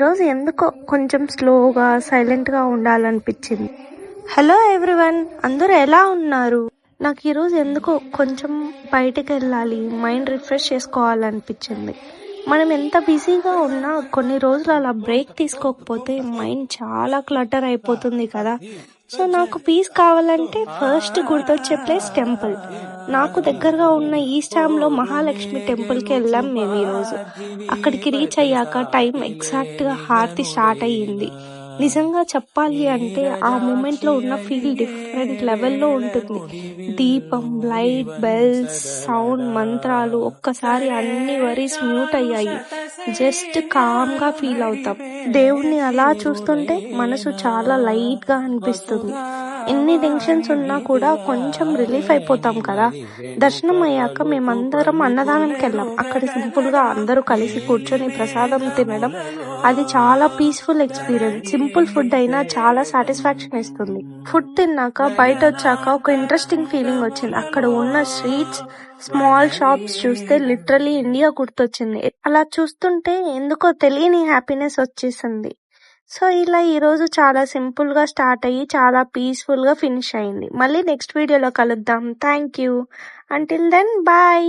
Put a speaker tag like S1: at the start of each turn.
S1: రోజు ఎందుకో కొంచెం స్లోగా సైలెంట్గా ఉండాలనిపించింది. హలో ఎవ్రీవన్, అందరూ ఎలా ఉన్నారు? నాకు ఈరోజు ఎందుకో కొంచెం బయటికి వెళ్ళాలి, మైండ్ రిఫ్రెష్ చేసుకోవాలనిపించింది. మనం ఎంత బిజీగా ఉన్నా కొన్ని రోజులు అలా బ్రేక్ తీసుకోకపోతే మైండ్ చాలా క్లటర్ అయిపోతుంది కదా. సో నాకు పీస్ కావాలంటే ఫస్ట్ గుర్తొచ్చే ప్లేస్ టెంపుల్. నాకు దగ్గరగా ఉన్న ఈస్టాంలో మహాలక్ష్మి టెంపుల్కి వెళ్ళాం మేము ఈరోజు. అక్కడికి రీచ్ అయ్యాక టైం ఎగ్జాక్ట్గా హారతి స్టార్ట్ అయ్యింది. నిజంగా చెప్పాలి అంటే ఆ మూమెంట్లో ఉన్న ఫీల్ డిఫరెంట్ లెవెల్లో ఉంటుంది. దీపం, లైట్, బెల్స్, సౌండ్, మంత్రాలు, ఒక్కసారి అన్ని వరీస్ మ్యూట్ అయ్యాయి. జస్ట్ కామ్గా ఫీల్ అవుతాం. దేవుణ్ణి అలా చూస్తుంటే మనసు చాలా లైట్గా అనిపిస్తుంది. ఎన్ని టెన్షన్స్ ఉన్నా కూడా కొంచెం రిలీఫ్ అయిపోతాం కదా. దర్శనం అయ్యాక మేమందరం అన్నదానంకి వెళ్ళాం. అక్కడ సింపుల్గా అందరూ కలిసి కూర్చొని ప్రసాదం తినడం, అది చాలా పీస్ఫుల్ ఎక్స్పీరియన్స్. సింపుల్ ఫుడ్ అయినా చాలా సాటిస్ఫాక్షన్ ఇస్తుంది. ఫుడ్ తిన్నాక బయట వచ్చాక ఒక ఇంట్రెస్టింగ్ ఫీలింగ్ వచ్చింది. అక్కడ ఉన్న స్ట్రీట్స్, స్మాల్ షాప్స్ చూస్తే లిటరలీ ఇండియా గుర్తొచ్చింది. అలా చూస్తుంటే ఎందుకో తెలియని హ్యాపీనెస్ వచ్చేసింది. సో ఇలా ఈరోజు చాలా సింపుల్గా స్టార్ట్ అయ్యి చాలా పీస్ఫుల్గా ఫినిష్ అయింది. మళ్ళీ నెక్స్ట్ వీడియోలో కలుద్దాం. Thank you. Until then bye.